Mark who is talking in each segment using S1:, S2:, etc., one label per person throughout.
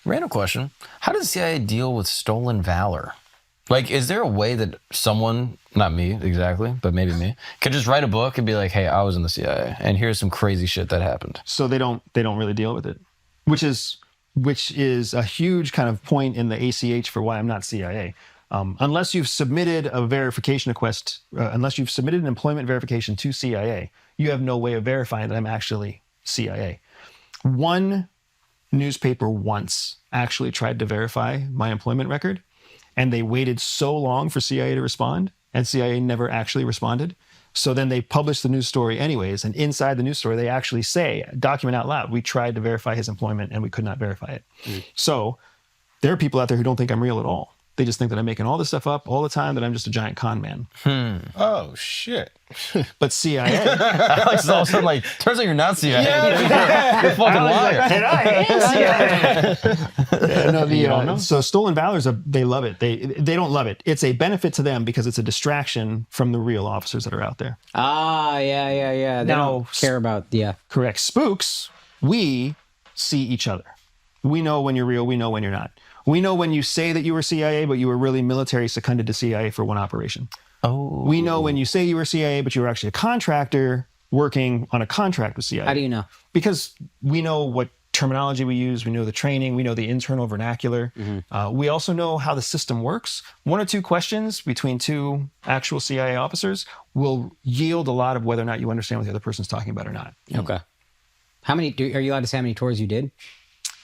S1: Random question. How does the CIA deal with stolen valor? Like, is there a way that someone, not me exactly, but maybe me, could just write a book and be like, hey, I was in the CIA and here's some crazy shit that happened?
S2: So they don't really deal with it, which is a huge kind of point in the ACH for why I'm not CIA. Unless you've submitted a verification request, unless you've submitted an employment verification to CIA, you have no way of verifying that I'm actually CIA. One newspaper once actually tried to verify my employment record, and they waited so long for CIA to respond, and CIA never actually responded. So then they published the news story anyways, and inside the news story, they actually say, document out loud, we tried to verify his employment and we could not verify it. So there are people out there who don't think I'm real at all. They just think that I'm making all this stuff up all the time, that I'm just a giant con man.
S3: Oh, shit.
S2: But CIA...
S1: Alex is all of a sudden like, turns out you're not CIA. You're a fucking liar.
S2: And I am CIA. So stolen valors, they love it. They don't love it. It's a benefit to them because it's a distraction from the real officers that are out there.
S4: Yeah. They don't care about,
S2: Correct. Spooks, we see each other. We know when you're real. We know when you're not. We know when you say that you were CIA, but you were really military seconded to CIA for one operation.
S1: Oh.
S2: We know when you say you were CIA, but you were actually a contractor working on a contract with CIA.
S4: How do you know?
S2: Because we know what terminology we use. We know the training. We know the internal vernacular. We also know how the system works. One or two questions between two actual CIA officers will yield a lot of whether or not you understand what the other person's talking about or not.
S4: Okay. Are you allowed to say how many tours you did?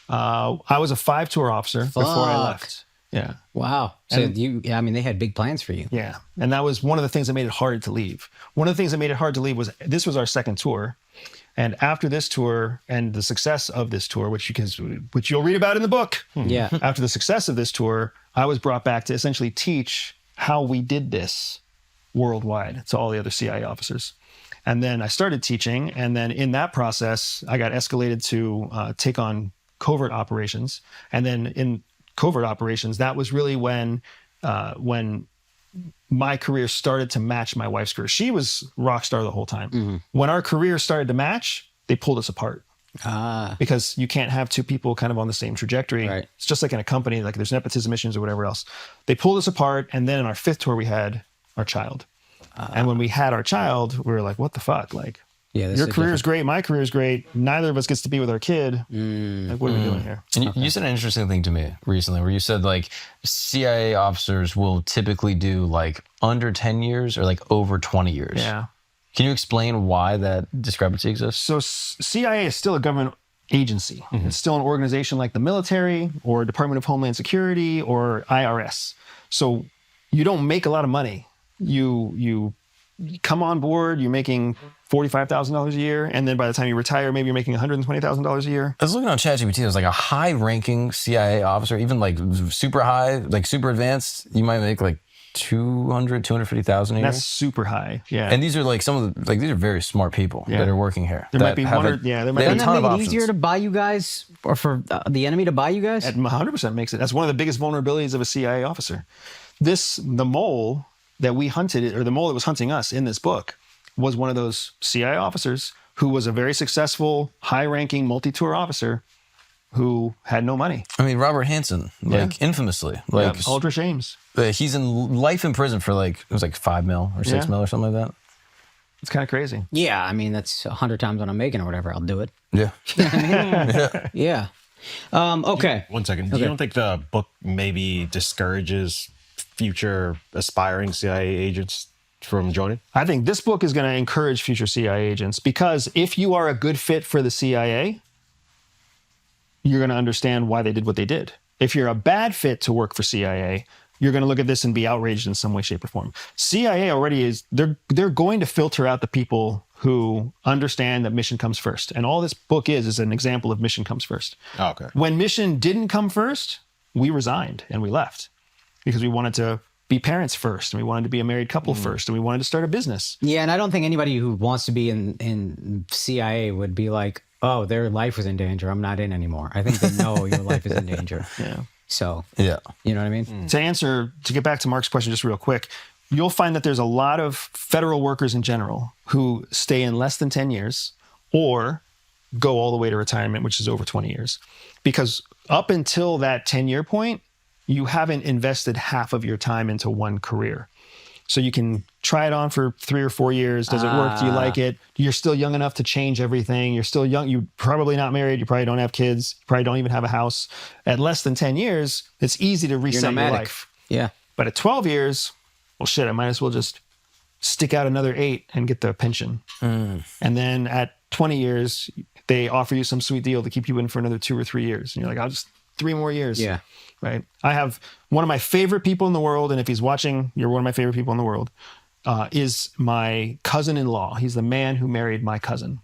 S2: I was a 5-tour officer before I left. Yeah.
S4: Wow. So they had big plans for you.
S2: Yeah. And that was one of the things that made it hard to leave. One of the things that made it hard to leave was this was our second tour. And after this tour and the success of this tour, which you'll read about in the book.
S4: Yeah.
S2: After the success of this tour, I was brought back to essentially teach how we did this worldwide to all the other CIA officers. And then I started teaching. And then in that process, I got escalated to take on covert operations. And then in covert operations, that was really when my career started to match my wife's career. She was rock star the whole time. When our careers started to match, they pulled us apart. Because you can't have two people kind of on the same trajectory.
S4: Right.
S2: It's just like in a company, like there's nepotism issues or whatever else. They pulled us apart. And then in our 5th tour, we had our child. And when we had our child, we were like, what the fuck? Like, your career is great. My career is great. Neither of us gets to be with our kid. Like, what are we doing here?
S1: And you said an interesting thing to me recently where you said like CIA officers will typically do like under 10 years or like over 20 years.
S2: Yeah.
S1: Can you explain why that discrepancy exists?
S2: So CIA is still a government agency. It's still an organization like the military or Department of Homeland Security or IRS. So you don't make a lot of money. You come on board, you're making $45,000 a year, and then by the time you retire, maybe you're making $120,000 a year.
S1: I was looking on ChatGPT. There's like a high-ranking CIA officer, even like super high, like super advanced. You might make like $250,000 a year.
S2: That's super high. Yeah.
S1: And these are like these are very smart people that are working here.
S2: There might be one or there might be
S4: Doesn't that make it easier to buy you guys, or for the enemy to buy you guys?
S2: It 100% makes it. That's one of the biggest vulnerabilities of a CIA officer. The mole that we hunted, or the mole that was hunting us in this book, was one of those CIA officers who was a very successful, high-ranking multi-tour officer who had no money.
S1: I mean, Robert Hansen, infamously,
S2: Aldrich Ames.
S1: He's in life in prison for it was like $5 million or $6 million or something like that.
S2: It's kind of crazy.
S4: Yeah, I mean, that's 100 times what I'm making or whatever. I'll do it.
S1: Yeah.
S4: Yeah. Okay.
S3: One second. You don't think the book maybe discourages future aspiring CIA agents from joining?
S2: I think this book is going to encourage future CIA agents, because if you are a good fit for the CIA, you're going to understand why they did what they did. If you're a bad fit to work for CIA, you're going to look at this and be outraged in some way, shape, or form. CIA already is, they're going to filter out the people who understand that mission comes first. And all this book is an example of mission comes first.
S3: Oh, okay.
S2: When mission didn't come first, we resigned and we left because we wanted to be parents first, and we wanted to be a married couple first, and we wanted to start a business.
S4: Yeah, and I don't think anybody who wants to be in CIA would be like, oh, their life was in danger, I'm not in anymore. I think they know your life is in danger.
S2: Yeah.
S4: So,
S1: yeah,
S4: you know what I mean?
S2: To get back to Mark's question just real quick, you'll find that there's a lot of federal workers in general who stay in less than 10 years, or go all the way to retirement, which is over 20 years. Because up until that 10-year point, you haven't invested half of your time into one career. So you can try it on for 3 or 4 years. Does it work? Do you like it? You're still young enough to change everything. You're still young. You're probably not married. You probably don't have kids. You probably don't even have a house. At less than 10 years, it's easy to reset your life.
S4: Yeah.
S2: But at 12 years, well, shit, I might as well just stick out another 8 and get the pension. And then at 20 years, they offer you some sweet deal to keep you in for another 2 or 3 years. And you're like, I'll just 3 more years.
S4: Yeah.
S2: Right. I have one of my favorite people in the world. And if he's watching, you're one of my favorite people in the world, is my cousin-in-law. He's the man who married my cousin.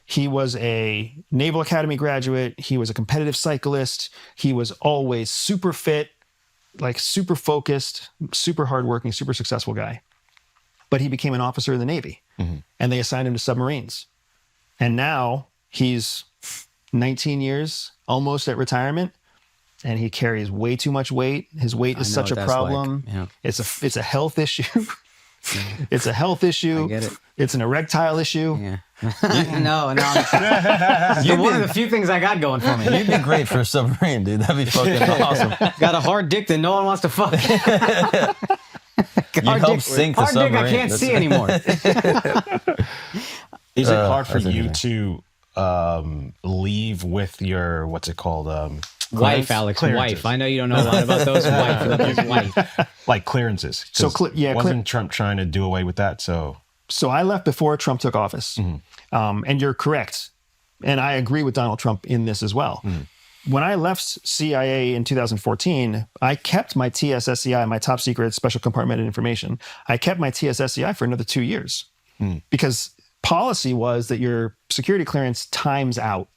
S2: He was a Naval Academy graduate. He was a competitive cyclist. He was always super fit, like super focused, super hardworking, super successful guy. But he became an officer in the Navy, and they assigned him to submarines. And now he's 19 years, almost at retirement, and he carries way too much weight. His weight is such a problem.
S4: Like. Yeah.
S2: It's a health issue. It's a health issue.
S4: I get it.
S2: It's an erectile issue.
S4: Yeah. No. You're one of the few things I got going for me.
S1: You'd be great for a submarine, dude. That'd be fucking awesome.
S4: Got a hard dick that no one wants to fuck.
S1: You help sink the
S4: hard
S1: submarine.
S4: dick I can't see anymore.
S3: Is it hard for
S1: that's
S3: you
S1: interesting.
S3: to leave with your, what's it called?
S4: Wife, Alex, wife. I know you don't know a lot about those. Wife.
S3: Like clearances.
S2: So,
S3: 'Cause wasn't Trump trying to do away with that? So
S2: I left before Trump took office. And you're correct. And I agree with Donald Trump in this as well. When I left CIA in 2014, I kept my TSSCI, my top secret special compartmented information. I kept my TSSCI for another 2 years because policy was that your security clearance times out.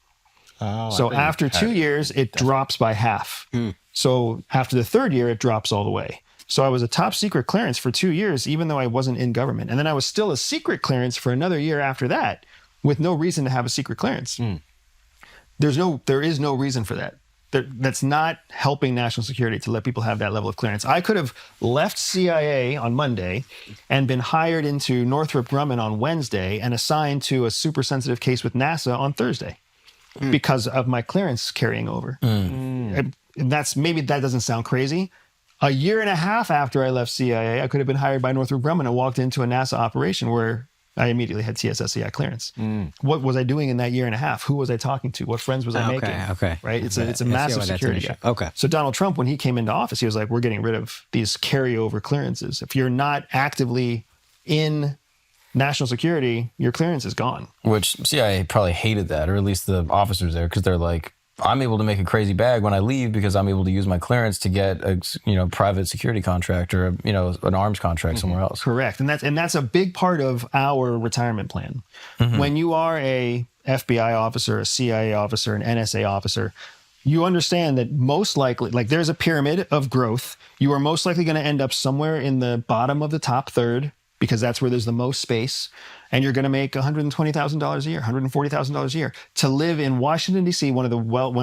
S2: So after 2 years, it drops by half. So after the 3rd year, it drops all the way. So I was a top secret clearance for 2 years, even though I wasn't in government. And then I was still a secret clearance for another year after that with no reason to have a secret clearance. There is no reason for that. That's not helping national security to let people have that level of clearance. I could have left CIA on Monday and been hired into Northrop Grumman on Wednesday and assigned to a super sensitive case with NASA on Thursday because of my clearance carrying over. And maybe that doesn't sound crazy. A year and a half after I left CIA, I could have been hired by Northrop Grumman and walked into a NASA operation where I immediately had TSSCI clearance. What was I doing in that year and a half? Who was I talking to? What friends was I making?
S4: Okay.
S2: Right? It's a massive security gap.
S4: Okay.
S2: So Donald Trump, when he came into office, he was like, we're getting rid of these carryover clearances. If you're not actively in national security, your clearance is gone.
S1: Which CIA probably hated that, or at least the officers there, because they're like, I'm able to make a crazy bag when I leave because I'm able to use my clearance to get a private security contract or an arms contract somewhere else.
S2: Correct, and that's a big part of our retirement plan. When you are a FBI officer, a CIA officer, an NSA officer, you understand that most likely, like there's a pyramid of growth. You are most likely going to end up somewhere in the bottom of the top third because that's where there's the most space. And you're going to make $120,000 a year, $140,000 a year to live in Washington, D.C., one of the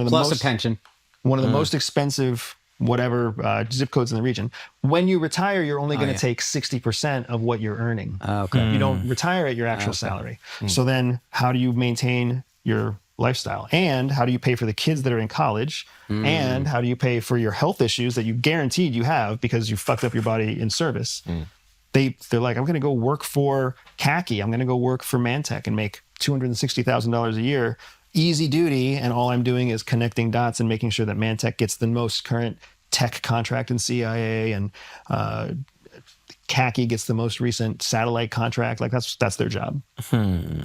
S4: plus a pension,
S2: one of the most expensive zip codes in the region. When you retire, you're only going to take 60% of what you're earning. You don't retire at your actual salary. So then how do you maintain your lifestyle? And how do you pay for the kids that are in college? And how do you pay for your health issues that you guaranteed you have because you fucked up your body in service? They're like, I'm going to go work for khaki. I'm going to go work for Mantech and make $260,000 a year, easy duty. And all I'm doing is connecting dots and making sure that Mantech gets the most current tech contract in CIA and khaki gets the most recent satellite contract. Like that's their job.